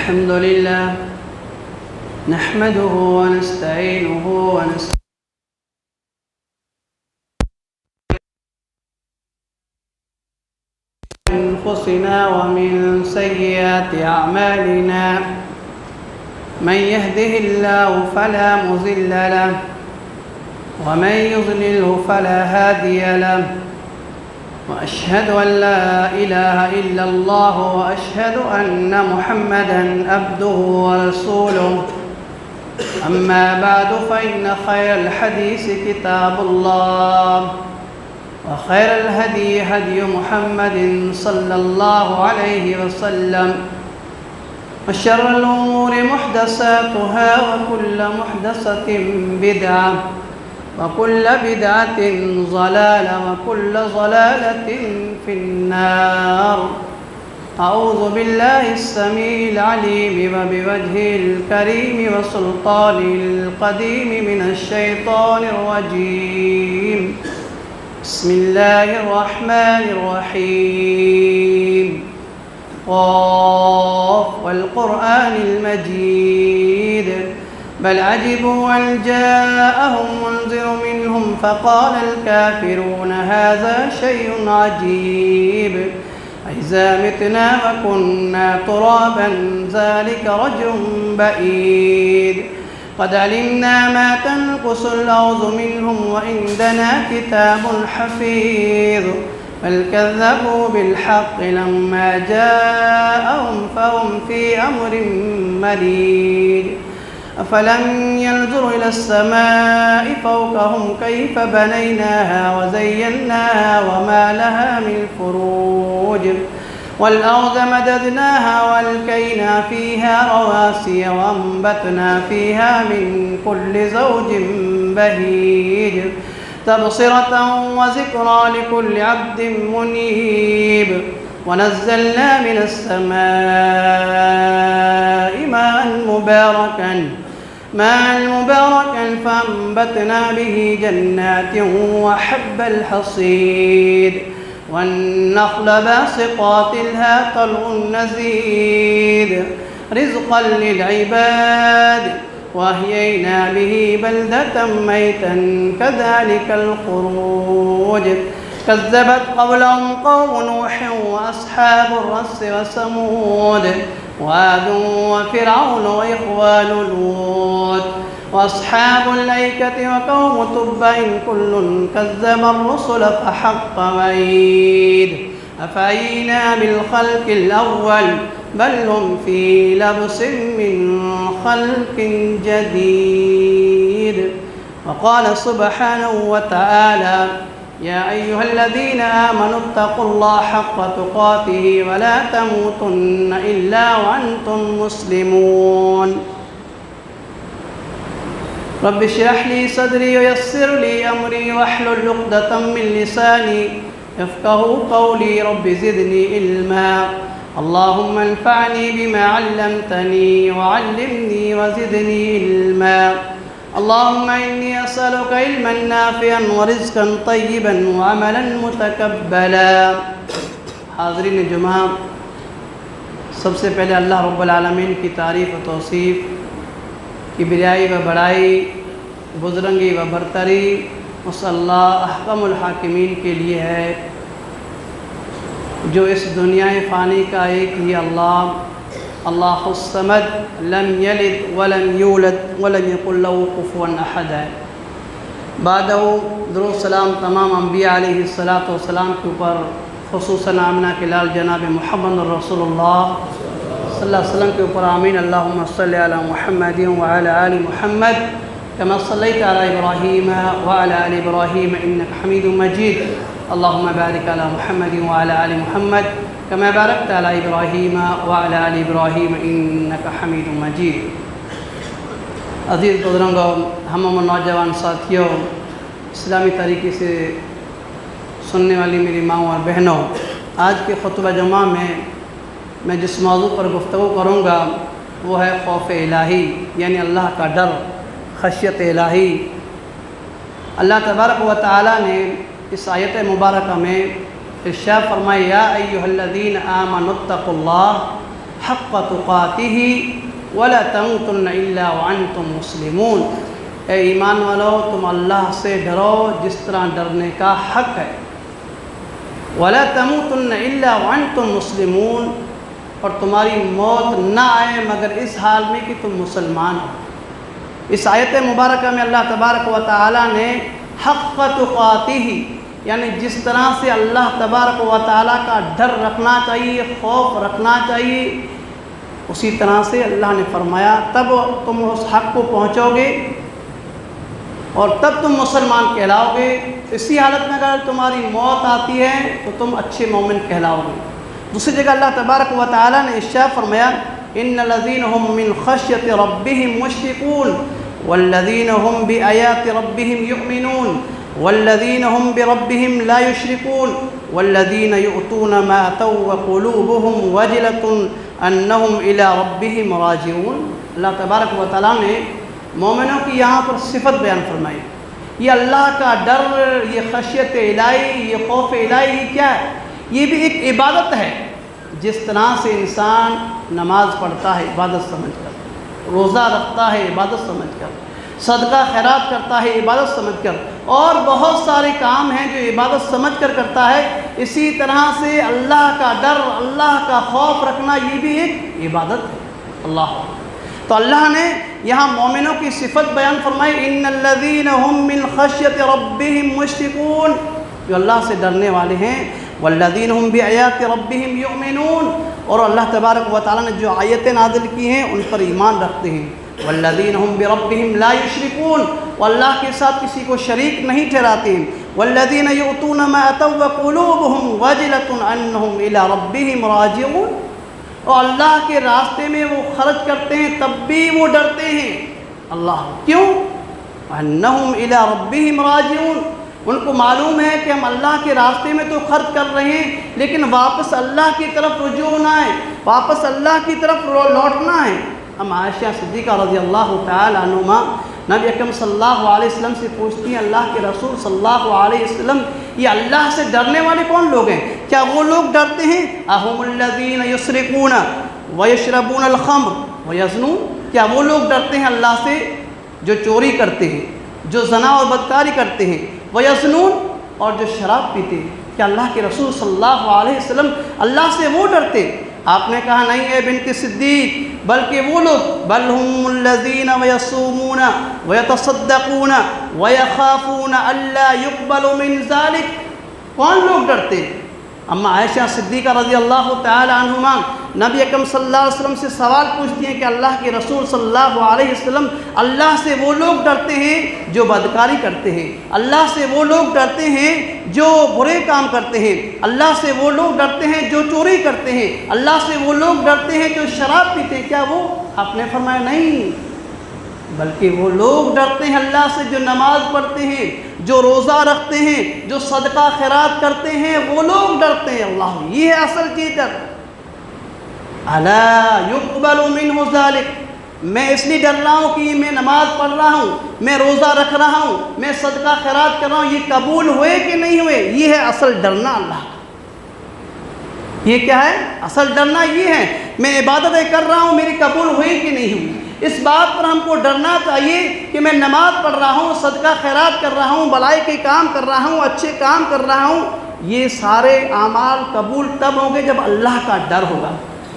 الحمد لله نحمده ونستعينه ونستغفره من أنفسنا ومن سيئات أعمالنا من يهده الله فلا مضل له ومن يضلله فلا هادي له وأشهد أن لا إله إلا الله وأشهد أن محمدًا عبده ورسوله أما بعد فإن خير الحديث كتاب الله وخير الهدي هدي محمد صلى الله عليه وسلم وشر الأمور محدثاتها وكل محدثة بدعة وكل بدعة ضلالة وكل ضلالة في النار. أعوذ بالله السميع العليم وبوجهه الكريم وسلطانه القديم من الشيطان الرجيم. بسم الله الرحمن الرحيم. قاف والقرآن المجيد بل عجبوا أن جاءهم منذر منهم فقال الكافرون هذا شيء عجيب أإذا متنا وكنا ترابا ذلك رجع بعيد قد علمنا ما تنقص الأرض منهم وعندنا كتاب حفيظ بل كذبوا بالحق لما جاءهم فهم في أمر مريج أفلم ينظروا إلى السماء فوقهم كيف بنيناها وزيناها وما لها من فروج والأرض مددناها وألقينا فيها رواسي وأنبتنا فيها من كل زوج بهيج تبصرة وذكرى لكل عبد منيب ونزلنا من السماء ماء مباركا فأنبتنا به جنات وحب الحصيد والنخل باسقات لها طلع نضيد رزقا للعباد وأحيينا به بلدة ميتا كذلك الخروج كذبت قبلهم قوم نوح وأصحاب الرس وثمود وعاد وفرعون وإخوان لوط وأصحاب الأيكة وقوم تبع كل كذب الرسل فحق وعيد أفعينا بالخلق الأول بل هم في لبس من خلق جديد. وقال سبحانه وتعالى يا أيها الذين آمنوا اتقوا الله حق تقاته ولا تموتن إلا وأنتم مسلمون. رب اشرح لي صدري ويسر لي أمري واحلل عقدة من لساني يفقهوا قولي رب زدني علما اللهم انفعني بما علمتني وعلمني وزدني علما اللهم إني أسألك علما نافعا ورزقا طيبا وعملا متقبلا. حاضرین جمعہ، سب سے پہلے اللہ رب العالمین کی تعریف و توصیف، کبریائی و بڑائی، بزرگی و برتری اس اللہ احکم الحاکمین کے لیے ہے جو اس دنیا فانی کا ایک ہی اللہ الصمد لم یلد ولم یولد ولم یکن له کفوا احد ہے. بعد درود سلام تمام انبیاء علیہ السلام کے اوپر، خصوصاً آمنہ کے لال جناب محمد رسول اللہ صلی اللہ علیہ وسلم کے اوپر آمین. اللہم صلی علی محمد وعلی آل محمد كما صليت على إبراهيم وعلى آل إبراهيم إنك حميد مجيد. اللهم بارك على محمد وعلى آل محمد كما باركت على إبراهيم وعلى آل إبراهيم إنك حميد مجيد. عزیز بزرگوں، ہم نوجوان ساتھیوں، اسلامی طریقے سے سننے والی میری ماں اور بہنوں، آج کے خطبہ جمعہ میں جس موضوع پر گفتگو کروں گا وہ ہے خوف الہی، یعنی اللہ کا ڈر، خشیت الہی. اللہ تبارک و تعالیٰ نے اس آیت مبارکہ میں ارشاد فرمائے یا ایھا الذین آمنوا اتقوا اللہ حق تقاته ولا تموتن الا وانتم مسلمون۔ اے ایمان والو تم اللہ سے ڈرو جس طرح ڈرنے کا حق ہے۔ ولا تموتن الا وانتم مسلمون، اور تمہاری موت نہ آئے مگر اس حال میں کہ تم مسلمان ہو۔ اس آیت مبارکہ میں اللہ تبارک و تعالیٰ نے حق تقاتہ، یعنی جس طرح سے اللہ تبارک و تعالیٰ کا ڈر رکھنا چاہیے، خوف رکھنا چاہیے، اسی طرح سے اللہ نے فرمایا تب تم اس حق کو پہنچو گے اور تب تم مسلمان کہلاؤ گے۔ اسی حالت میں اگر تمہاری موت آتی ہے تو تم اچھے مومن کہلاؤ گے۔ دوسری جگہ اللہ تبارک و تعالیٰ نے ارشاد فرمایا ان الذین هم من خشیۃ ربهم مشفقون والذین هم بآیات ربهم یؤمنون والذین هم بربهم لا یشرکون والذین یؤتون ما آتوا وقلوبهم وجلة انہم الی ربهم راجعون۔ اللہ تبارک و تعالیٰ نے مومنوں کی یہاں پر صفت بیان فرمائی۔ یہ اللہ کا ڈر، یہ خشیت الہی، یہ خوف الہی، یہ کیا ہے؟ یہ بھی ایک عبادت ہے۔ جس طرح سے انسان نماز پڑھتا ہے عبادت سمجھ کر، روزہ رکھتا ہے عبادت سمجھ کر، صدقہ خیرات کرتا ہے عبادت سمجھ کر، اور بہت سارے کام ہیں جو عبادت سمجھ کر کرتا ہے، اسی طرح سے اللہ کا ڈر، اللہ کا خوف رکھنا یہ بھی ایک عبادت ہے۔ اللہ تو اللہ نے یہاں مومنوں کی صفت بیان فرمائی ان الذین هم من خشیۃ ربهم مشفقون، جو اللہ سے ڈرنے والے ہیں، والذین هم بآیات ربهم یؤمنون، اور اللہ تبارک و تعالیٰ نے جو آیتیں نازل کی ہیں ان پر ایمان رکھتے ہیں، والذین هم بربهم لا یشرکون، وہ اللہ کے ساتھ کسی کو شریک نہیں ٹھہراتے ہیں، والذین یؤتون ما آتوا وقلوبهم وجلة انہم الی ربهم راجعون، اور اللہ کے راستے میں وہ خرچ کرتے ہیں تب بھی وہ ڈرتے ہیں۔ اللہ کیوں؟ انہم الی ربهم راجعون، ان کو معلوم ہے کہ ہم اللہ کے راستے میں تو خرچ کر رہے ہیں لیکن واپس اللہ کی طرف رجوع ہونا ہے، واپس اللہ کی طرف لوٹنا ہے۔ ہم عائشہ صدیقہ رضی اللہ تعالی عنہما نبی اکرم صلی اللہ علیہ وسلم سے پوچھتی ہیں اللہ کے رسول صلی اللہ علیہ وسلم یہ اللہ سے ڈرنے والے کون لوگ ہیں؟ کیا وہ لوگ ڈرتے ہیں اہم الذین یسرقون ویشربون الخمر ویزنون، کیا وہ لوگ ڈرتے ہیں اللہ سے جو چوری کرتے ہیں، جو زنا اور بدکاری کرتے ہیں، ویزنون، اور جو شراب پیتے ہیں؟ کیا اللہ کے رسول صلی اللہ علیہ وسلم اللہ سے وہ ڈرتے؟ آپ نے کہا نہیں اے بنت صدیق، بلکہ وہ لوگ بل هم الذین ویصومون ویتصدقون ویخافون الا یقبل من ذلک، کون لوگ ڈرتے؟ اما عائشہ صدیقہ رضی اللہ تعالی عنہما نبی اکرم صلی اللہ علیہ وسلم سے سوال پوچھتی ہیں کہ اللہ کے رسول صلی اللہ علیہ وسلم اللہ سے وہ لوگ ڈرتے ہیں جو بدکاری کرتے ہیں، اللہ سے وہ لوگ ڈرتے ہیں جو برے کام کرتے ہیں، اللہ سے وہ لوگ ڈرتے ہیں جو چوری کرتے ہیں، اللہ سے وہ لوگ ڈرتے ہیں جو شراب پیتے ہیں؟ کیا وہ؟ آپ نے فرمایا نہیں، بلکہ وہ لوگ ڈرتے ہیں اللہ سے جو نماز پڑھتے ہیں، جو روزہ رکھتے ہیں، جو صدقہ خیرات کرتے ہیں، وہ لوگ ڈرتے ہیں۔ اللہ یہ ہے اصل چیز ڈر۔ الا یقبل منہ ذلک، میں اس لیے ڈر رہا ہوں کہ میں نماز پڑھ رہا ہوں، میں روزہ رکھ رہا ہوں، میں صدقہ خیرات کر رہا ہوں، یہ قبول ہوئے کہ نہیں ہوئے؟ یہ ہے اصل ڈرنا اللہ کا۔ یہ کیا ہے؟ اصل ڈرنا یہ ہے میں عبادتیں کر رہا ہوں، میری قبول ہوئی کہ نہیں ہوئی۔ اس بات پر ہم کو ڈرنا چاہیے کہ میں نماز پڑھ رہا ہوں، صدقہ خیرات کر رہا ہوں، بھلائی کے کام کر رہا ہوں، اچھے کام کر رہا ہوں، یہ سارے اعمال قبول تب ہوں گے جب اللہ کا ڈر ہوگا،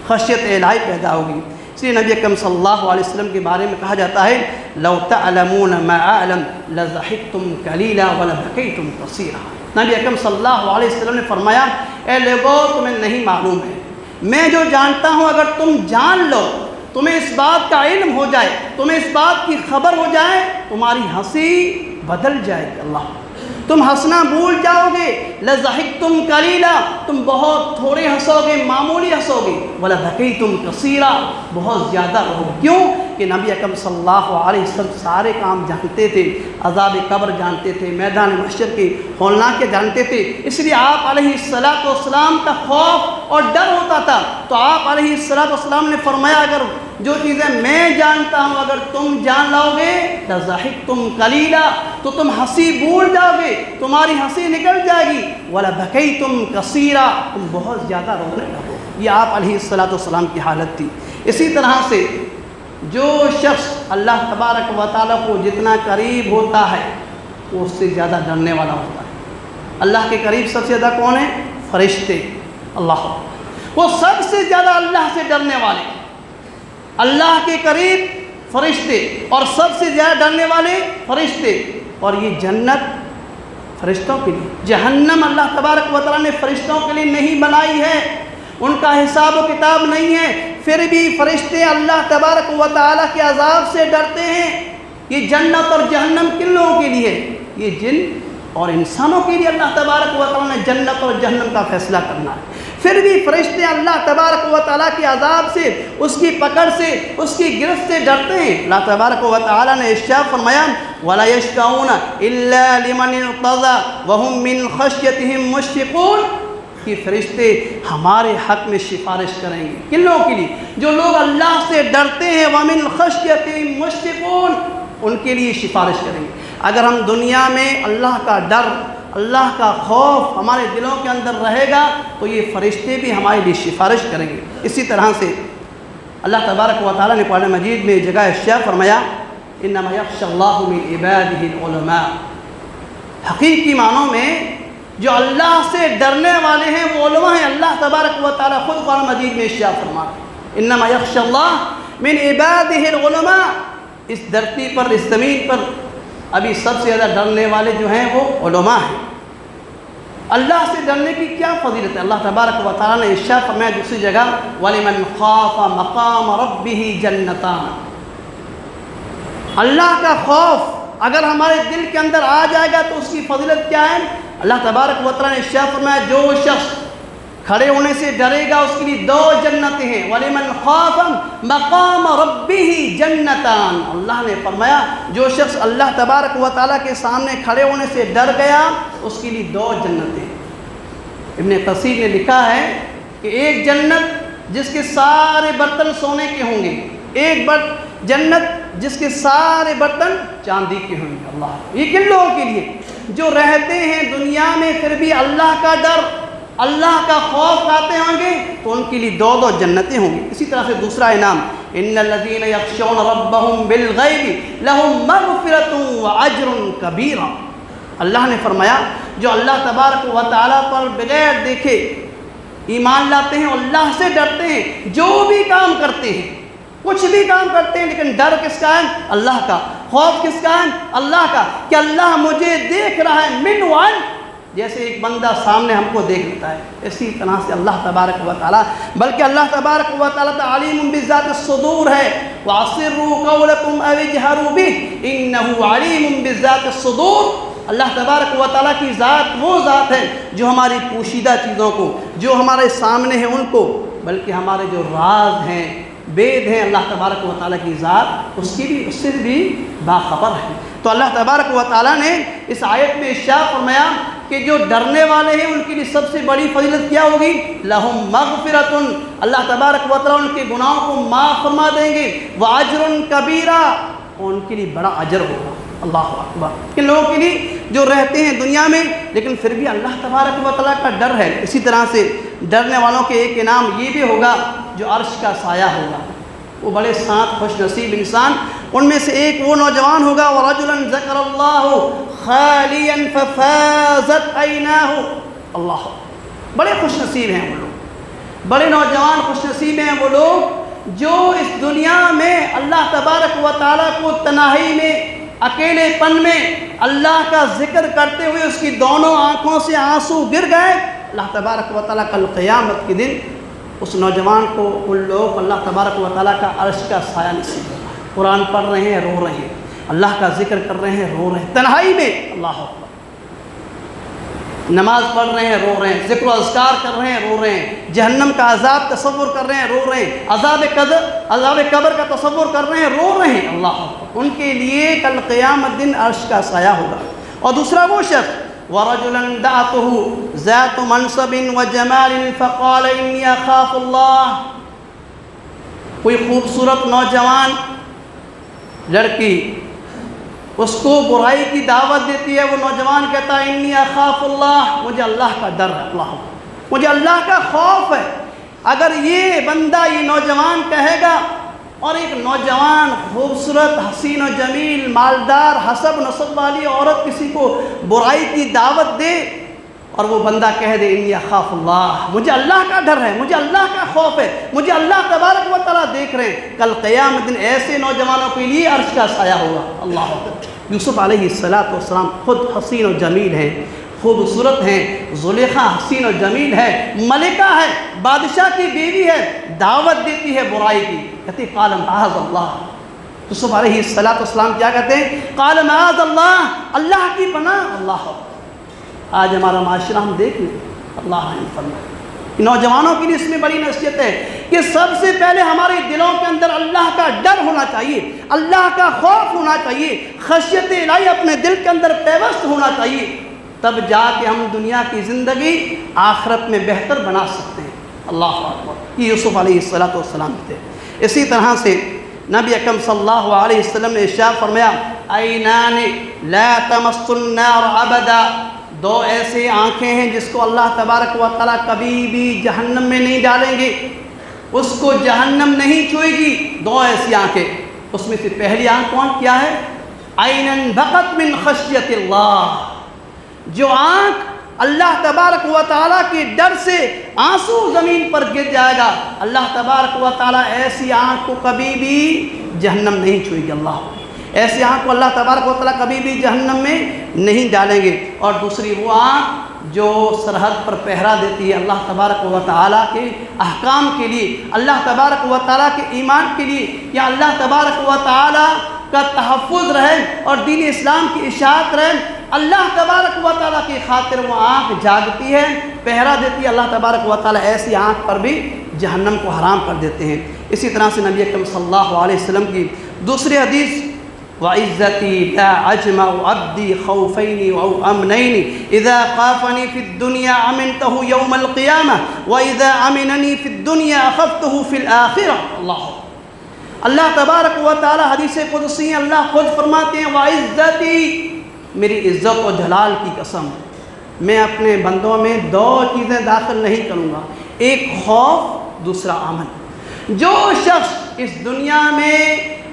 خشیت الہی پیدا ہوگی۔ اس لیے نبی اکرم صلی اللہ علیہ وسلم کے بارے میں کہا جاتا ہے لو تعلمون ما اعلم لضحکتم قلیلا ولبکیتم کثیرا۔ نبی اکرم صلی اللہ علیہ وسلم نے فرمایا اے لوگو تمہیں نہیں معلوم ہے، میں جو جانتا ہوں اگر تم جان لو، تمہیں اس بات کا علم ہو جائے، تمہیں اس بات کی خبر ہو جائے، تمہاری ہنسی بدل جائے گی۔ اللہ تم ہنسنا بھول جاؤ گے، لضحکتم قلیلا، تم بہت تھوڑے ہنسو گے، معمولی ہنسو گے، ولبکیتم کثیرا، بہت زیادہ رو گے۔ کیوں کہ نبی اکرم صلی اللہ علیہ وسلم سارے کام جانتے تھے، عذاب قبر جانتے تھے، میدان محشر کے ہولناک کے جانتے تھے، اس لیے آپ علیہ الصلوۃ والسلام کا خوف اور ڈر ہوتا تھا۔ تو آپ علیہ الصلوۃ والسلام نے فرمایا اگر جو چیزیں میں جانتا ہوں اگر تم جان لاؤ گے لضحکتم قلیلا، تو تم ہنسی بھول جاؤ گے، تمہاری ہنسی نکل جائے گی، ولبکیتم کثیرا، تم بہت زیادہ رونے لگو گے۔ یہ آپ علیہ الصلوۃ والسلام کی حالت تھی۔ اسی طرح سے جو شخص اللہ تبارک و تعالیٰ کو جتنا قریب ہوتا ہے وہ اس سے زیادہ ڈرنے والا ہوتا ہے۔ اللہ کے قریب سب سے زیادہ کون ہے؟ فرشتے۔ اللہ وہ سب سے زیادہ اللہ سے ڈرنے والے، اللہ کے قریب فرشتے، اور سب سے زیادہ ڈرنے والے فرشتے۔ اور یہ جنت فرشتوں کے لیے، جہنم اللہ تبارک و تعالیٰ نے فرشتوں کے لیے نہیں بنائی ہے، ان کا حساب و کتاب نہیں ہے، پھر بھی فرشتے اللہ تبارک و تعالیٰ کے عذاب سے ڈرتے ہیں۔ یہ جنت اور جہنم کن لوگوں کے لیے؟ یہ جن اور انسانوں کے لیے اللہ تبارک و تعالیٰ نے جنت اور جہنم کا فیصلہ کرنا ہے، پھر بھی فرشتے اللہ تبارک و تعالیٰ کے عذاب سے، اس کی پکڑ سے، اس کی گرفت سے ڈرتے ہیں۔ اللہ تبارک و تعالیٰ نے ارشاد فرمایا وَلَا يَشْفَعُونَ إِلَّا لِمَنِ ارْتَضَىٰ وَهُم مِّنْ خَشْيَتِهِم مُّشْفِقُونَ، کہ فرشتے ہمارے حق میں سفارش کریں گے۔ کن لوگوں کے لیے؟ جو لوگ اللہ سے ڈرتے ہیں، وَمِنْ خَشْيَتِهِم مُّشْفِقُونَ، ان کے لیے سفارش کریں گے۔ اگر ہم دنیا میں اللہ کا ڈر، اللہ کا خوف ہمارے دلوں کے اندر رہے گا تو یہ فرشتے بھی ہمارے لیے سفارش کریں گے۔ اسی طرح سے اللہ تبارک و تعالیٰ نے قرآن مجید میں جگہ ارشاد فرمایا انما یخشی اللہ من عبادہ العلماء، حقیقی معنوں میں جو اللہ سے ڈرنے والے ہیں وہ علماء ہیں۔ اللہ تبارک و تعالیٰ خود قرآن مجید میں ارشاد فرماتے انما یخشی اللہ من عبادہ العلماء، اس دھرتی پر، اس زمین پر ابھی سب سے زیادہ ڈرنے والے جو ہیں وہ علماء ہیں۔ اللہ سے ڈرنے کی کیا فضیلت ہے؟ اللہ تبارک و تعالیٰ نے ارشاد فرمایا دوسری جگہ وَلِمَنْ خَافَ مَقَامَ رَبِّهِ جَنَّتَانِ، اللہ کا خوف اگر ہمارے دل کے اندر آ جائے گا تو اس کی فضیلت کیا ہے؟ اللہ تبارک و تعالیٰ نے ارشاد فرمایا جو شخص کھڑے ہونے سے ڈرے گا اس کے لیے 2 جنتیں ہیں۔ وَلِمَنْ خَافَ مَقَامَ رَبِّهِ جَنَّتَانِ، اللہ نے فرمایا جو شخص اللہ تبارک و تعالیٰ کے سامنے کھڑے ہونے سے ڈر گیا اس کے لیے 2 جنتیں ہیں۔ ابن کثیر نے لکھا ہے کہ ایک جنت جس کے سارے برتن سونے کے ہوں گے، ایک جنت جس کے سارے برتن چاندی کے ہوں گے۔ اللہ، یہ کن لوگوں کے لیے؟ جو رہتے ہیں دنیا میں پھر بھی اللہ کا ڈر، اللہ کا خوف کھاتے ہوں گے تو ان کے لیے 2 جنتیں ہوں گی۔ اسی طرح سے دوسرا انعام ان الذین یخشون ربهم بالغیب لهم مغفرۃ واجر کبیر، اللہ نے فرمایا جو اللہ تبارک و تعالیٰ پر بغیر دیکھے ایمان لاتے ہیں، اللہ سے ڈرتے ہیں، جو بھی کام کرتے ہیں، کچھ بھی کام کرتے ہیں، لیکن ڈر کس کا ہے؟ اللہ کا۔ خوف کس کا ہے؟ اللہ کا، کہ اللہ مجھے دیکھ رہا ہے۔ من وان، جیسے ایک بندہ سامنے ہم کو دیکھ لیتا ہے، اسی طرح سے اللہ تبارک و تعالیٰ، بلکہ اللہ تبارک و تعالیٰ علیم بذات الصدور ہے۔ وَأَسِرُّوا قَوْلَكُمْ أَوِ اجْهَرُوا بِهِ إِنَّهُ عَلِيمٌ بذات الصدور، اللہ تبارک و تعالیٰ کی ذات وہ ذات ہے جو ہماری پوشیدہ چیزوں کو، جو ہمارے سامنے ہیں ان کو، بلکہ ہمارے جو راز ہیں، وید ہیں، اللہ تبارک و تعالیٰ کی ذات اس سے بھی باخبر ہے۔ تو اللہ تبارک و تعالیٰ نے اس آیت میں ارشاد فرمایا کہ جو ڈرنے والے ہیں ان کے لیے سب سے بڑی فضیلت کیا ہوگی؟ لہم مغفرۃ، اللہ تبارک و تعالیٰ ان کے گناہوں کو معاف فرما دیں گے، واجر کبیرہ، اور ان کے لیے بڑا اجر ہوگا۔ اللہ اکبر۔ کہ لوگوں کے لیے جو رہتے ہیں دنیا میں لیکن پھر بھی اللہ تبارک و تعالیٰ کا ڈر ہے۔ اسی طرح سے ڈرنے والوں کے ایک انعام یہ بھی ہوگا جو عرش کا سایہ ہوگا، وہ بڑے سات خوش نصیب انسان، ان میں سے ایک وہ نوجوان ہوگا وَرَجُلًا ذَكَرَ اللَّهُ خَالِيًا فَفَازَتْ عَيْنَاهُ، اللہ، بڑے خوش نصیب ہیں وہ لوگ، بڑے نوجوان خوش نصیب ہیں وہ لوگ جو اس دنیا میں اللہ تبارک و تعالیٰ کو تنہائی میں، اکیلے پن میں اللہ کا ذکر کرتے ہوئے اس کی دونوں آنکھوں سے آنسو گر گئے۔ اللہ تبارک و تعالیٰ کل قیامت کے دن اس نوجوان کو، ان لوگوں کو اللہ تبارک و تعالیٰ کا عرش کا سایہ نصیب ہوگا۔ قرآن پڑھ رہے ہیں، رو رہے ہیں، اللہ کا ذکر کر رہے ہیں، رو رہے ہیں تنہائی میں، اللہ اکبر، نماز پڑھ رہے ہیں، رو رہے ہیں، ذکر و اذکار کر رہے ہیں، رو رہے ہیں، جہنم کا عذاب تصور کر رہے ہیں، رو رہے ہیں، عذاب قبر کا تصور کر رہے ہیں، رو رہے ہیں، اللہ اکبر۔ ان کے لیے کل قیامت دن عرش کا سایہ ہوگا۔ اور دوسرا وہ شخص وَرَجُلًا دَعَتُهُ ذَاتُ مَنْصَبٍ وَجَمَالٍ فَقَالَ إِنِّي أَخَافُ اللَّهَ، کوئی خوبصورت نوجوان لڑکی اس کو برائی کی دعوت دیتی ہے، وہ نوجوان کہتا ہے انی اخاف اللہ، مجھے اللہ کا ڈر ہے، اللہ، مجھے اللہ کا خوف ہے، اگر یہ بندہ، یہ نوجوان کہے گا اور ایک نوجوان خوبصورت حسین و جمیل مالدار حسب نسب والی عورت کسی کو برائی کی دعوت دے اور وہ بندہ کہہ دے انی اخاف اللہ، مجھے اللہ کا ڈر ہے، مجھے اللہ کا خوف ہے، مجھے اللہ تبارک و تعالیٰ دیکھ رہے ہیں، کل قیامت دن ایسے نوجوانوں کے لیے عرش کا سایہ ہوگا۔ اللہ اکبر۔ یوسف علیہ السلام خود حسین و جمیل ہیں، خوبصورت ہیں، زلیخا حسین و جمیل ہے، ملکہ ہے، بادشاہ کی بیوی ہے، دعوت دیتی ہے برائی کی، کہتی قال معاذ اللہ۔ یوسف علیہ السلام کیا کہتے ہیں؟ قال معاذ اللہ، اللہ کی پناہ۔ اللہ آج ہمارا معاشرہ ہم دیکھ لیں، اللہ نے فرمایا نوجوانوں کے لیے اس میں بڑی نصیحت ہے کہ سب سے پہلے ہمارے دلوں کے اندر اللہ کا ڈر ہونا چاہیے، اللہ کا خوف ہونا چاہیے، خشیت الہی اپنے دل کے اندر پیوست ہونا چاہیے، تب جا کے ہم دنیا کی زندگی آخرت میں بہتر بنا سکتے ہیں۔ اللہ اکبر۔ یہ یوسف علیہ السلام تھے۔ اسی طرح سے نبی اکرم صلی اللہ علیہ وسلم نے ارشاد فرمایا عینان لا تمس النار ابدا، دو ایسے آنکھیں ہیں جس کو اللہ تبارک و تعالیٰ کبھی بھی جہنم میں نہیں ڈالیں گے، اس کو جہنم نہیں چھوئے گی۔ دو ایسی آنکھیں، اس میں سے پہلی آنکھ کون کیا ہے؟ عینن بقت من خشیت اللہ، جو آنکھ اللہ تبارک و تعالیٰ کے ڈر سے آنسو زمین پر گر جائے گا، اللہ تبارک و تعالیٰ ایسی آنکھ کو کبھی بھی جہنم نہیں چھوئے گی۔ اللہ ایسی آنکھ کو اللہ تبارک و تعالیٰ کبھی بھی جہنم میں نہیں ڈالیں گے۔ اور دوسری وہ آنکھ جو سرحد پر پہرا دیتی ہے اللہ تبارک و تعالیٰ کے احکام کے لیے، اللہ تبارک و تعالیٰ کے ایمان کے لیے، یا اللہ تبارک و تعالیٰ کا تحفظ رہے اور دین اسلام کی اشاعت رہے، اللہ تبارک و تعالیٰ کی خاطر وہ آنکھ جاگتی ہے، پہرا دیتی ہے۔ اللہ تبارک و تعالیٰ ایسی آنکھ پر بھی جہنم کو حرام کر دیتے ہیں۔ اسی طرح سے نبی اکرم صلی اللہ علیہ وسلم کی دوسری حدیث وعزتی لا اجمع عبدی خوفین او امنین اذا خافنی فی الدنیا امنتہ یوم القیامہ واذا امننی فی الدنیا اخفتہ فی الآخرہ۔ اللہ تبارک و تعالی حدیث قدسی اللہ خود فرماتے ہیں وعزتی، میری عزت و جلال کی قسم، میں اپنے بندوں میں دو چیزیں داخل نہیں کروں گا، ایک خوف، دوسرا امن۔ جو شخص اس دنیا میں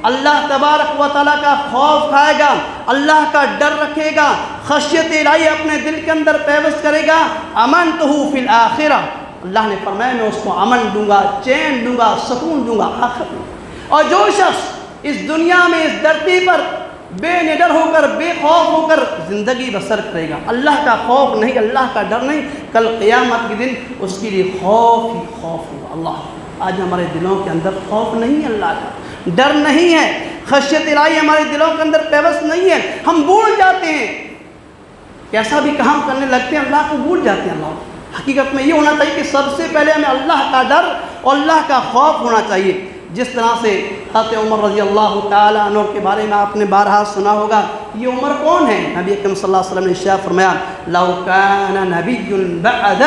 اللہ تبارک و تعالیٰ کا خوف کھائے گا، اللہ کا ڈر رکھے گا، خشیت الہی اپنے دل کے اندر پیوست کرے گا، امنتہ فی الآخرہ، اللہ نے فرمایا میں اس کو امن دوں گا، چین دوں گا، سکون دوں گا آخرت میں۔ اور جو شخص اس دنیا میں اس دھرتی پر بے نڈر ہو کر، بے خوف ہو کر زندگی بسر کرے گا، اللہ کا خوف نہیں، اللہ کا ڈر نہیں، کل قیامت کے دن اس کے لیے خوف ہی خوف ہوگا۔ اللہ آج ہمارے دلوں کے اندر خوف نہیں ہے، اللہ کا ڈر نہیں ہے، خشیت الہی ہمارے دلوں کے اندر پیوست نہیں ہے، ہم بھول جاتے ہیں، کیسا بھی کام کرنے لگتے ہیں اللہ کو بھول جاتے ہیں۔ اللہ حقیقت میں یہ ہونا چاہیے کہ سب سے پہلے ہمیں اللہ کا ڈر اور اللہ کا خوف ہونا چاہیے۔ جس طرح سے حضرت عمر رضی اللہ تعالیٰ عنہ کے بارے میں آپ نے بارہا سنا ہوگا، یہ عمر کون ہے؟ نبی اکرم صلی اللہ علیہ وسلم نے ارشاد فرمایا لو کان نبی بعد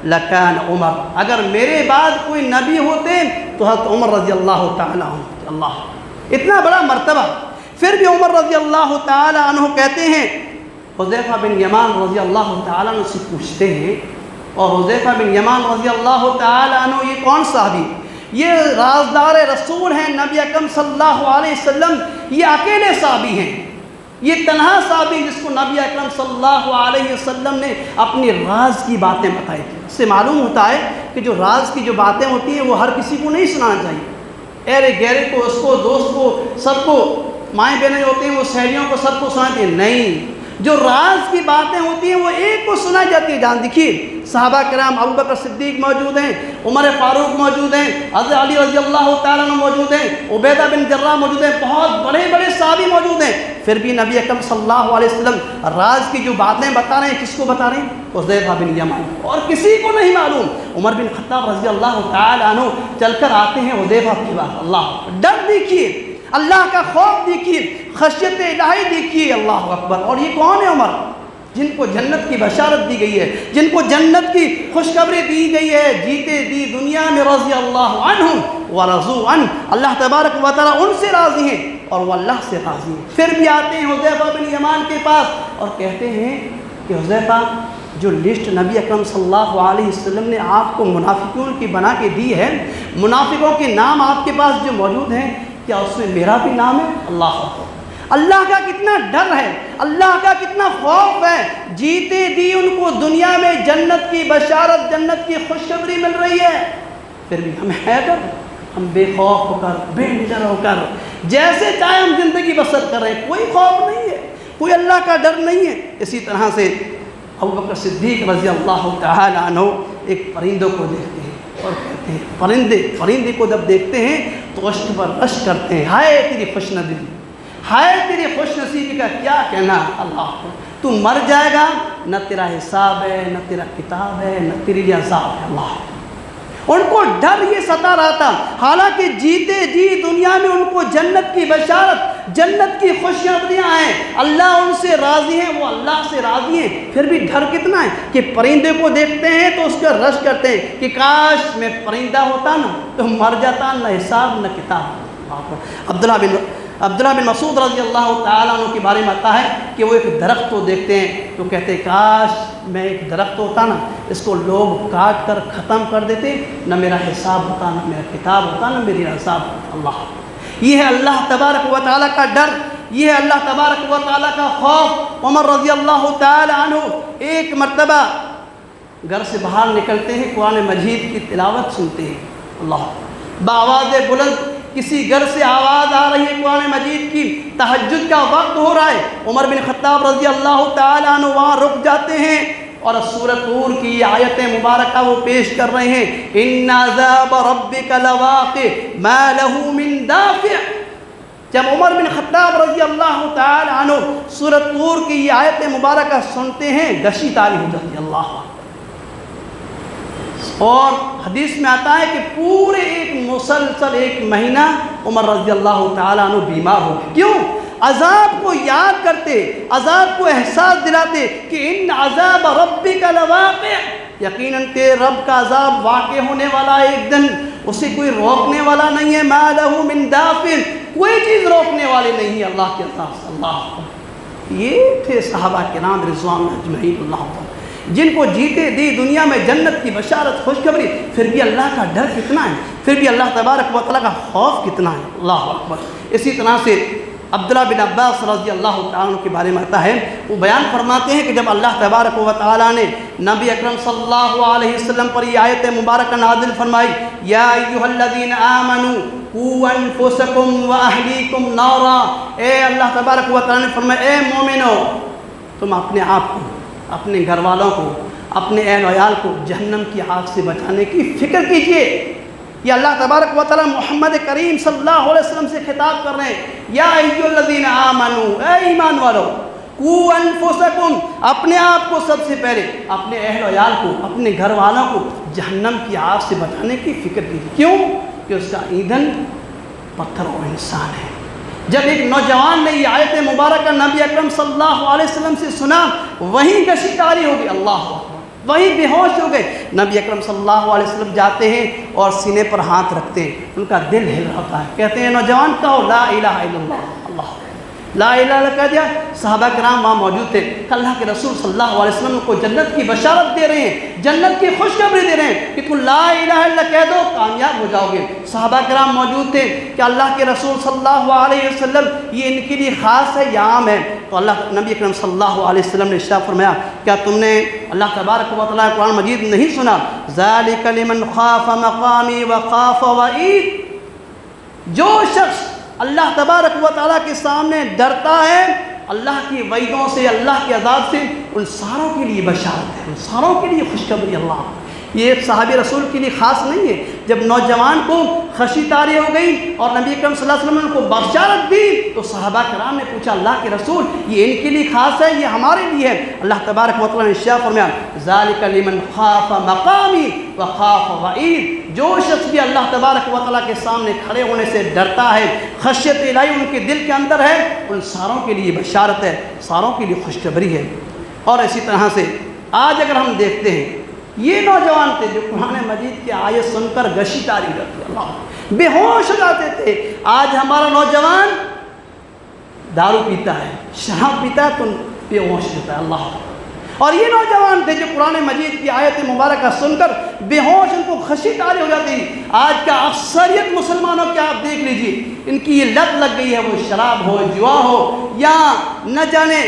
لکان عمر، اگر میرے بعد کوئی نبی ہوتے تو حضرت عمر رضی اللہ تعالیٰ عنہ۔ اللہ اتنا بڑا مرتبہ، پھر بھی عمر رضی اللہ تعالیٰ عنہ کہتے ہیں، حذیفہ بن یمان رضی اللہ تعالیٰ عنہ سے پوچھتے ہیں، اور حذیفہ بن یمان رضی اللہ تعالیٰ عنہ یہ کون صحابی؟ یہ رازدار رسول ہیں نبی اکرم صلی اللہ علیہ وسلم، یہ اکیلے صحابی ہیں، یہ تنہا صحابی جس کو نبی اکرم صلی اللہ علیہ وسلم نے اپنی راز کی باتیں بتائی تھیں۔ اس سے معلوم ہوتا ہے کہ جو راز کی جو باتیں ہوتی ہیں وہ ہر کسی کو نہیں سنانا چاہیے، ایرے گہرے کو، اس کو، دوست کو، سب کو، مائیں بہنیں ہوتی ہیں وہ سہیلیوں کو سب کو سناتی ہیں، نہیں، جو راز کی باتیں ہوتی ہیں وہ ایک کو سنائی جاتی ہے۔ جان دیکھیے صحابہ کرام ابوبکر صدیق موجود ہیں، عمر فاروق موجود ہیں، حضرت علی رضی اللہ تعالیٰ عنہ موجود ہیں، عبیدہ بن جراح موجود ہیں، بہت بڑے بڑے صحابی موجود ہیں، پھر بھی نبی اکرم صلی اللہ علیہ وسلم راز کی جو باتیں بتا رہے ہیں کس کو بتا رہے ہیں؟ حذیفہ بن یمان، اور کسی کو نہیں معلوم۔ عمر بن خطاب رضی اللہ تعالیٰ عنہ چل کر آتے ہیں حذیفہ کی بات، اللہ ڈر دیکھیے، اللہ کا خوف دیکھیے، خشیت الہی دیکھیے، اللہ اکبر۔ اور یہ کون ہے؟ عمر، جن کو جنت کی بشارت دی گئی ہے، جن کو جنت کی خوشخبری دی گئی ہے، جیتے دی دنیا میں رضی اللہ عنہم ورضوا عنہ، اللہ تبارک و تعالیٰ ان سے راضی ہیں اور وہ اللہ سے راضی ہیں۔ پھر بھی آتے ہیں حذیفہ بن یمان کے پاس اور کہتے ہیں کہ حذیفہ جو لسٹ نبی اکرم صلی اللہ علیہ وسلم نے آپ کو منافقوں کی بنا کے دی ہے، منافقوں کے نام آپ کے پاس جو موجود ہیں، کیا اس میں میرا بھی نام ہے؟ اللہ اکبر! اللہ کا کتنا ڈر ہے، اللہ کا کتنا خوف ہے، جیتے جی ان کو دنیا میں جنت کی بشارت، جنت کی خوشخبری مل رہی ہے، پھر بھی ہم حیدر، ہم بے خوف ہو کر، بے نڈر ہو کر جیسے چاہے ہم زندگی بسر کر رہے ہیں، کوئی خوف نہیں ہے، کوئی اللہ کا ڈر نہیں ہے۔ اسی طرح سے ابوبکر صدیق رضی اللہ تعالی عنہ ایک پرندوں کو دیکھتے ہیں اور کہتے ہیں، پرندے کو جب دیکھتے ہیں تو عشق پر عشق کرتے ہیں، ہائے تیری خوش نصیبی، ہائے تیری خوش نصیبی کا کیا کہنا، اللہ کو تو مر جائے گا، نہ تیرا حساب ہے، نہ تیرا کتاب ہے، نہ تیرے لیے عذاب ہے۔ اللہ ان کو ڈر یہ ستا رہا تھا، حالانکہ جیتے جی دنیا میں ان کو جنت کی بشارت، جنت کی خوشخبریاں ہیں، اللہ ان سے راضی ہیں، وہ اللہ سے راضی ہیں، پھر بھی ڈر کتنا ہے کہ پرندے کو دیکھتے ہیں تو اس کا رش کرتے ہیں کہ کاش میں پرندہ ہوتا نا تو مر جاتا، نہ حساب نہ کتاب۔ عبداللہ بن مسعود رضی اللہ تعالیٰ عنہ کے بارے میں آتا ہے کہ وہ ایک درخت کو دیکھتے ہیں تو کہتے ہیں کاش میں ایک درخت ہوتا نا، اس کو لوگ کاٹ کر ختم کر دیتے، نہ میرا حساب ہوتا، نہ میرا کتاب ہوتا، نہ میری عذاب ہوتا۔ اللہ، یہ ہے اللہ تبارک و تعالیٰ کا ڈر، یہ ہے اللہ تبارک و تعالیٰ کا خوف۔ عمر رضی اللہ تعالیٰ عنہ ایک مرتبہ گھر سے باہر نکلتے ہیں، قرآن مجید کی تلاوت سنتے ہیں، اللہ بآواز بلند کسی گھر سے آواز آ رہی ہے قرآن مجید کی، تہجد کا وقت ہو رہا ہے، عمر بن خطاب رضی اللہ تعالیٰ عنہ وہاں رک جاتے ہیں اور سورہ طور کی آیت مبارکہ وہ پیش کر رہے ہیں، ان عذاب ربک لواقع ما له من دافع۔ جب عمر بن خطاب رضی اللہ تعالیٰ عنہ سورہ طور کی یہ آیت مبارکہ سنتے ہیں، گشی طاری ہو جاتی ہے۔ اللہ، اور حدیث میں آتا ہے کہ پورے ایک مسلسل ایک مہینہ عمر رضی اللہ تعالیٰ عنہ بیمار ہو گئے۔ کیوں؟ عذاب کو یاد کرتے، عذاب کو احساس دلاتے کہ ان عذاب ربک لواقع، یقیناً تیرے رب کا عذاب واقع ہونے والا ہے ایک دن، اسے کوئی روکنے والا نہیں ہے، ما لہ من دافع، کوئی چیز روکنے والی نہیں ہے اللہ کے عذاب سے۔ اللہ، یہ تھے صحابہ کرام رضوان اجمعین اللہ عنہ، جن کو جیتے دی دنیا میں جنت کی بشارت، خوشخبری، پھر بھی اللہ کا ڈر کتنا ہے، پھر بھی اللہ تبارک و تعالیٰ کا خوف کتنا ہے۔ اللہ اکبر۔ اسی طرح سے عبداللہ بن عباس رضی اللہ تعالیٰ عنہ کے بارے میں آتا ہے، وہ بیان فرماتے ہیں کہ جب اللہ تبارک و تعالیٰ نے نبی اکرم صلی اللہ علیہ وسلم پر یہ آیت مبارکہ نازل فرمائی، یا ایھا الذین آمنوا قوا انفسکم واہلیکم نارا، اے اللہ تبارک و تعالیٰ نے فرمایا اے مومنو، تم اپنے آپ کو، اپنے گھر والوں کو، اپنے اہل و عیال کو جہنم کی آگ سے بچانے کی فکر کیجئے۔ یہ اللہ تبارک و تعالیٰ محمد کریم صلی اللہ علیہ وسلم سے خطاب کر رہے ہیں، یا ایھا الذین آمنوا، اے ایمان والو، قوا انفسکم، اپنے آپ کو سب سے پہلے، اپنے اہل و عیال کو، اپنے گھر والوں کو جہنم کی آگ سے بچانے کی فکر کیجئے۔ کیوں؟ کہ اس کا ایندھن پتھر اور انسان ہے۔ جب ایک نوجوان نے یہ آیت مبارکہ نبی اکرم صلی اللہ علیہ وسلم سے سنا، وہیں گشی طاری ہو گئی، اللہ اکبر، وہیں بے ہوش ہو گئے۔ نبی اکرم صلی اللہ علیہ وسلم جاتے ہیں اور سینے پر ہاتھ رکھتے ہیں، ان کا دل ہل رہا ہے، کہتے ہیں نوجوان کہو لا الہ الا اللہ، اللہ لا الہ الا اللہ کہہ دیا۔ صحابہ کرام وہاں موجود تھے، اللہ کے رسول صلی اللہ علیہ وسلم کو جنت کی بشارت دے رہے ہیں، جنت کی خوشخبری دے رہے ہیں کہ تم لا الہ الا اللہ کہہ دو کامیاب ہو جاؤ گے۔ صحابہ کرام موجود تھے کہ اللہ کے رسول صلی اللہ علیہ وسلم یہ ان کے لیے خاص ہے یا عام ہے؟ تو اللہ نبی اکرم صلی اللہ علیہ وسلم نے ارشاد فرمایا، کیا تم نے اللہ تبارک و تعالیٰ قرآن مجید نہیں سنا؟ ذالک لمن خاف مقامی وخاف وعید، جو شخص اللہ تبارک و تعالیٰ کے سامنے ڈرتا ہے اللہ کی وعیدوں سے، اللہ کے عذاب سے، ان ساروں کے لیے بشارت ہے، ان ساروں کے لیے خوشخبری۔ اللہ، یہ صحابی رسول کے لیے خاص نہیں ہے۔ جب نوجوان کو خشی طاری ہو گئی اور نبی اکرم صلی اللہ علیہ وسلم نے ان کو بشارت دی تو صحابہ کرام نے پوچھا اللہ کے رسول یہ ان کے لیے خاص ہے، یہ ہمارے لیے ہے؟ اللہ تبارک و تعالیٰ نے ارشاد فرمایا، ذالک لمن خاف مقامی وخاف وعید، جو شخص بھی اللہ تبارک و تعالیٰ کے سامنے کھڑے ہونے سے ڈرتا ہے، خشیت الہی ان کے دل کے اندر ہے، ان ساروں کے لیے بشارت ہے، ساروں کے لیے خوشخبری ہے۔ اور اسی طرح سے آج اگر ہم دیکھتے ہیں، یہ نوجوان تھے جو قرآن مجید کی آیت سن کر گشی طاری کرتے، اللہ بے ہوش ہو جاتے تھے۔ آج ہمارا نوجوان دارو پیتا ہے، شراب پیتا ہے تو بے ہوش ہوتا ہے، اللہ اور یہ نوجوان تھے جو قرآن مجید کی آیت مبارکہ سن کر بے ہوش، ان کو خشی طاری ہو جاتی۔ آج کا اکثریت مسلمانوں کے آپ دیکھ لیجئے، ان کی یہ لت لگ گئی ہے، وہ شراب ہو، جوا ہو، یا نہ جانے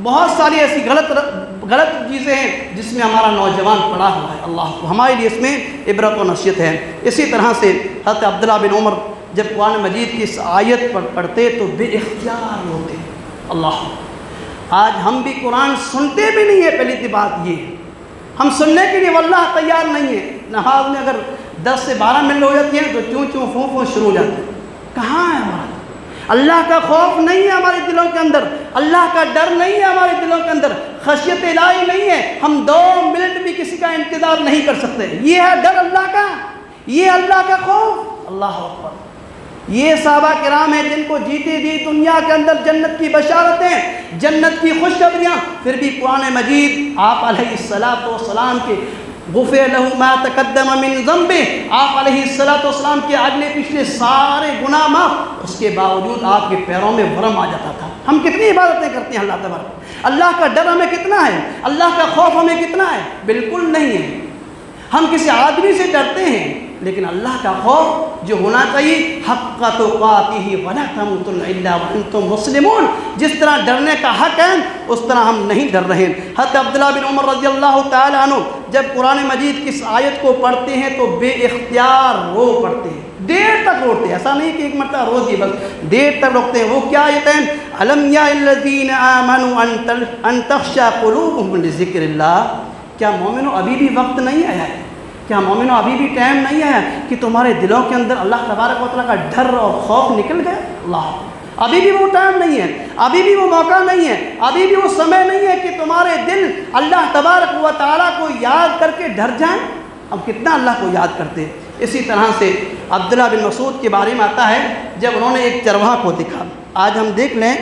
بہت ساری ایسی غلط چیزیں ہیں جس میں ہمارا نوجوان پڑا ہوا ہے۔ اللہ کو ہمارے لیے اس میں عبرت و نصیحت ہے۔ اسی طرح سے حضرت عبداللہ بن عمر جب قرآن مجید کی اس آیت پر پڑھتے تو بے اختیار ہوتے۔ اللہ، آج ہم بھی قرآن سنتے بھی نہیں ہیں، پہلی سی بات یہ ہے، ہم سننے کے لیے واللہ تیار نہیں ہیں۔ نماز میں اگر 10 سے 12 منٹ ہو جاتی ہیں تو چوں چوں فوں فوں شروع ہو جاتے ہیں۔ کہاں ہے ہمارا اللہ کا خوف؟ نہیں ہے ہمارے دلوں کے اندر، اللہ کا ڈر نہیں ہے ہمارے دلوں کے اندر، خشیت الہی نہیں ہے، ہم 2 منٹ بھی کسی کا انتظار نہیں کر سکتے۔ یہ ہے ڈر اللہ کا، یہ اللہ کا خوف۔ اللہ اکبر۔ یہ صحابہ کرام ہیں جن کو جیتی جی دنیا کے اندر جنت کی بشارتیں، جنت کی خوشخبریاں، پھر بھی قرآن مجید آپ علیہ السلام کے غفر لہ ما تقدم من ذنبہ، آپ علیہ السلام کے اگلے پچھلے سارے گناہ معاف، اس کے باوجود آپ کے پیروں میں ورم آ جاتا تھا۔ ہم کتنی عبادتیں کرتے ہیں اللہ تبارک، اللہ کا ڈر ہمیں کتنا ہے، اللہ کا خوف ہمیں کتنا ہے؟ بالکل نہیں ہے۔ ہم کسی آدمی سے ڈرتے ہیں لیکن اللہ کا خوف جو ہونا چاہیے حق تقاتہ ولا تموتن الا وانتم مسلمون، جس طرح ڈرنے کا حق ہے اس طرح ہم نہیں ڈر رہے۔ حضرت عبداللہ بن عمر رضی اللہ تعالی عنہ جب قرآن مجید کی اس آیت کو پڑھتے ہیں تو بے اختیار رو پڑھتے ہیں، دیر تک روتے ہیں، ایسا نہیں کہ ایک مرتبہ روز ہی بس، دیر تک روتے ہیں۔ وہ کیا آیت ہے؟ الم یا الذین آمنوا ان تخشع قلوبهم لذکر اللہ، کیا مومنو ابھی بھی وقت نہیں آیا ہے، کیا مومنو ابھی بھی ٹائم نہیں آیا کہ تمہارے دلوں کے اندر اللہ تبارک و تعالیٰ کا ڈر اور خوف نکل گیا؟ اللہ، ابھی بھی وہ ٹائم نہیں ہے، ابھی بھی وہ موقع نہیں ہے، ابھی بھی وہ سمے نہیں ہے کہ تمہارے دل اللہ تبارک و تعالیٰ کو یاد کر کے ڈر جائیں۔ اب کتنا اللہ کو یاد کرتے ہیں۔ اسی طرح سے عبداللہ بن مسعود کے بارے میں آتا ہے جب انہوں نے ایک چرواہا کو دیکھا۔ آج ہم دیکھ لیں،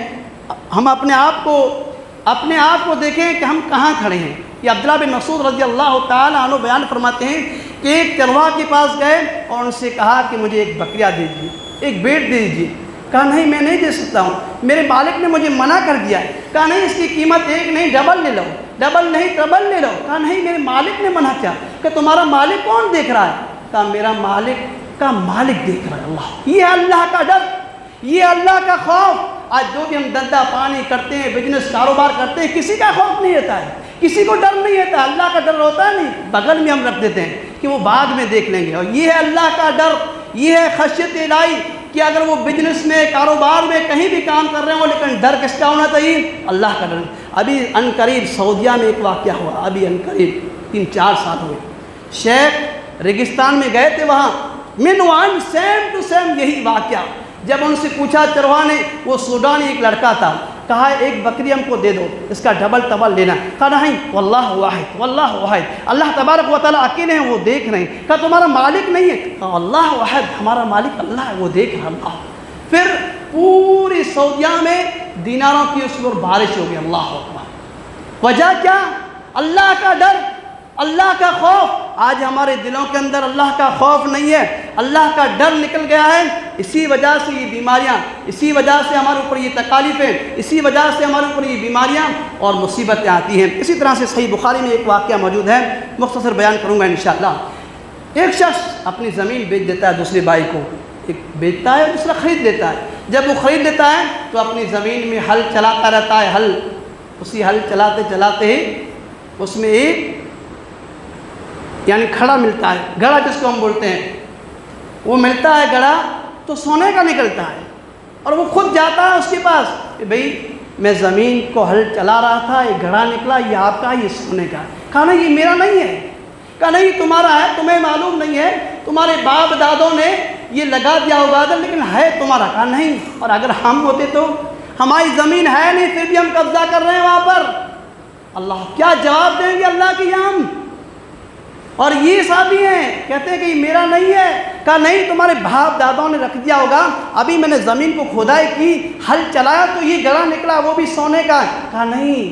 ہم اپنے آپ کو دیکھیں کہ ہم کہاں کھڑے ہیں۔ یہ عبداللہ بن مسعود رضی اللہ تعالیٰ عنہ بیان فرماتے ہیں کہ ایک چرواہا کے پاس گئے اور ان سے کہا کہ مجھے ایک بکریا دے دیجیے، ایک بھیڑ دے دیجیے۔ کہا نہیں میں نہیں دے سکتا ہوں، میرے مالک نے مجھے منع کر دیا ہے۔ کہا نہیں اس کی قیمت ایک نہیں ڈبل لے لو، ڈبل نہیں ٹربل لے لو۔ کہا نہیں میرے مالک نے منع کیا۔ کہ تمہارا مالک کون دیکھ رہا ہے؟ کہا میرا مالک کا مالک دیکھ رہا ہے اللہ۔ یہ اللہ کا ڈر، یہ اللہ کا خوف۔ آج جو بھی ہم دھندا پانی کرتے ہیں، بزنس کاروبار کرتے ہیں، کسی کا خوف نہیں رہتا ہے، کسی کو ڈر نہیں رہتا، اللہ کا ڈر ہوتا ہے نہیں، بغل میں ہم رکھ دیتے ہیں کہ وہ بعد میں دیکھ لیں گے۔ اور یہ ہے اللہ کا ڈر، یہ ہے خشیت الہی کہ اگر وہ بزنس میں، کاروبار میں کہیں بھی کام کر رہے ہوں لیکن ڈر کس کا ہونا چاہیے؟ اللہ کا ڈر۔ ابھی عنقریب سعودیہ میں ایک واقعہ ہوا، ابھی عنقریب 3-4 سال ہوئے، شیخ ریگستان میں گئے تھے، وہاں منوان سیم ٹو سیم یہی واقعہ۔ جب ان سے پوچھا چرواہا نے، وہ سوڈانی ایک لڑکا تھا، کہا ایک بکری ہم کو دے دو، اس کا ڈبل ٹبل لینا۔ کہا نہیں واللہ واحد، واللہ واحد، اللہ تبارک و تعالیٰ اکیلے ہیں، وہ دیکھ رہے ہیں۔ کہا تمہارا مالک نہیں ہے؟ کہا اللہ واحد، ہمارا مالک اللہ ہے، وہ دیکھ رہا اللہ۔ پھر پوری سعودیہ میں دیناروں کی اس پر بارش ہو گئی۔ اللہ اکبر۔ وجہ کیا؟ اللہ کا ڈر، اللہ کا خوف۔ آج ہمارے دلوں کے اندر اللہ کا خوف نہیں ہے، اللہ کا ڈر نکل گیا ہے۔ اسی وجہ سے یہ بیماریاں، اسی وجہ سے ہمارے اوپر یہ تکالیفیں، اسی وجہ سے ہمارے اوپر یہ بیماریاں اور مصیبتیں آتی ہیں۔ اسی طرح سے صحیح بخاری میں ایک واقعہ موجود ہے، مختصر بیان کروں گا انشاءاللہ۔ ایک شخص اپنی زمین بیچ دیتا ہے دوسرے بھائی کو، ایک بیچتا ہے دوسرا خرید لیتا ہے۔ جب وہ خرید لیتا ہے تو اپنی زمین میں ہل چلاتا رہتا ہے، اسی ہل چلاتے چلاتے ہی اس میں ایک یعنی کھڑا ملتا ہے، گڑھا جس کو ہم بولتے ہیں، وہ ملتا ہے گڑھا تو سونے کا نکلتا ہے، اور وہ خود جاتا ہے اس کے پاس کہ بھئی میں زمین کو ہل چلا رہا تھا، یہ گڑھا نکلا، یہ آپ کا، یہ سونے کا۔ کہا نہیں یہ میرا نہیں ہے۔ کہا نہیں تمہارا ہے، تمہیں معلوم نہیں ہے، تمہارے باپ دادوں نے یہ لگا دیا ہوگا لیکن ہے تمہارا۔ کہا نہیں، اور اگر ہم ہوتے تو؟ ہماری زمین ہے نہیں پھر بھی ہم قبضہ کر رہے ہیں وہاں پر۔ اللہ کیا جواب دیں گے اللہ کی ہم؟ اور یہ صحابی ہیں، کہتے ہیں کہ یہ میرا نہیں ہے۔ کہا نہیں تمہارے باپ دادوں نے رکھ دیا ہوگا، ابھی میں نے زمین کو کھودائی کی، ہل چلایا تو یہ گڑھا نکلا، وہ بھی سونے کا ہے۔ کہا نہیں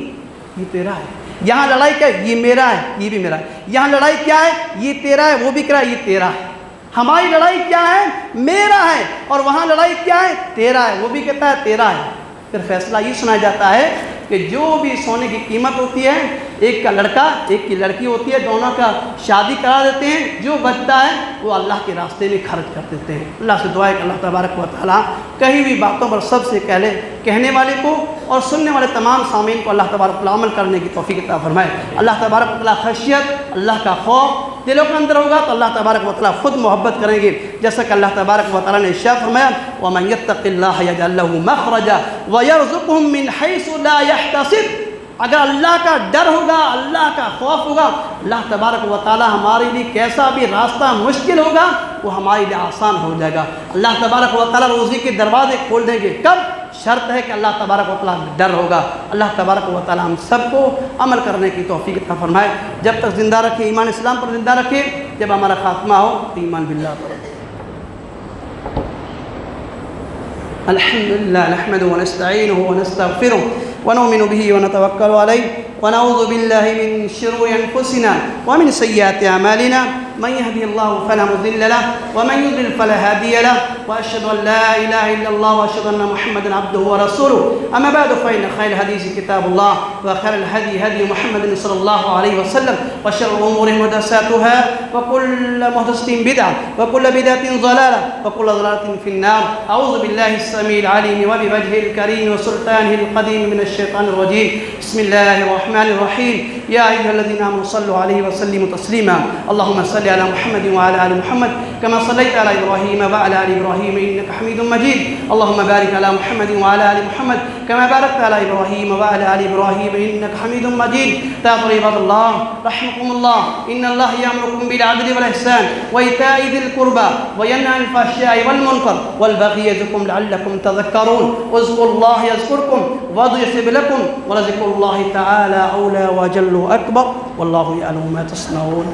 یہ تیرا ہے۔ یہاں لڑائی کیا ہے؟ یہ میرا ہے، یہ بھی میرا ہے۔ یہاں لڑائی کیا ہے؟ یہ تیرا ہے، وہ بھی کہہ رہا ہے یہ تیرا ہے۔ ہماری لڑائی کیا ہے؟ میرا ہے، اور وہاں لڑائی کیا ہے؟ تیرا ہے، وہ بھی کہتا ہے تیرا ہے۔ پھر فیصلہ یہ سنایا جاتا ہے کہ جو بھی سونے کی قیمت ہوتی ہے، ایک کا لڑکا ایک کی لڑکی ہوتی ہے، دونوں کا شادی کرا دیتے ہیں، جو بچتا ہے وہ اللہ کے راستے میں خرچ کر دیتے ہیں۔ اللہ سے دعا ہے کہ اللہ تبارک و تعالیٰ کہیں بھی باتوں پر سب سے پہلے کہنے والے کو اور سننے والے تمام سامعین کو اللہ تبارک و تعالیٰ عمل کرنے کی توفیق عطا فرمائے۔ اللہ تبارک و تعالیٰ خشیت، اللہ کا خوف دلوں کے اندر ہوگا تو اللہ تبارک و تعالیٰ خود محبت کریں گے، جیسا کہ اللہ تبارک و تعالیٰ نے ارشاد فرمایا وَمَن يَتَّقِ اللَّهَ يَجْعَل لَّهُ مَخْرَجًا وَيَرْزُقْهُ مِنْ حَيْثُ لَا يَحْتَسِبُ۔ اگر اللہ کا ڈر ہوگا، اللہ کا خوف ہوگا، اللہ تبارک و تعالیٰ ہمارے لیے کیسا بھی راستہ مشکل ہوگا وہ ہمارے لیے آسان ہو جائے گا۔ اللہ تبارک و تعالیٰ روزی کے دروازے کھول دیں گے، کب؟ شرط ہے کہ اللہ تبارک و تعالیٰ ڈر ہوگا۔ اللہ تبارک و تعالیٰ ہم سب کو عمل کرنے کی توفیق عطا فرمائے۔ جب تک زندہ رکھے ایمان اسلام پر زندہ رکھے، جب ہمارا خاتمہ ہو تو ایمان باللہ پر۔ الحمد للہ نحمده ونستعینه ونستغفره ونؤمن به ونتوکل علیہ ونعوذ باللہ من شرور انفسنا ومن سیئات اعمالنا من يهدي الله فلا مضل له ومن يضلل فلا هادي له واشهد ان لا اله الا الله واشهد ان محمدا عبده ورسوله اما بعد فان خير الحديث كتاب الله وخير الهدي هدي محمد صلى الله عليه وسلم وشر الامور محدثاتها وكل محدثة بدعة وكل بدعة ضلالة وكل ضلالة في النار اعوذ بالله السميع العليم وبوجهه الكريم وسلطانه القديم من الشيطان الرجيم بسم الله الرحمن الرحيم يا ايها الذين امنوا صلوا عليه وسلموا تسليما اللهم صل على محمد وعلى ال محمد كما صليت على ابراهيم وعلى ال ابراهيم انك حميد مجيد اللهم بارك على محمد وعلى ال محمد كما باركت على ابراهيم وعلى ال ابراهيم انك حميد مجيد تقوا عباد الله رحمكم الله ان الله يأمركم بالعدل والاحسان وايتاء ذي القربى وينهى عن الفحشاء والمنكر والبغي يعظكم لعلكم تذكرون اذكروا الله يذكركم وادعوه يستجب لكم ولذكر الله تعالى اولى وجل اكبر والله يعلم ما تصنعون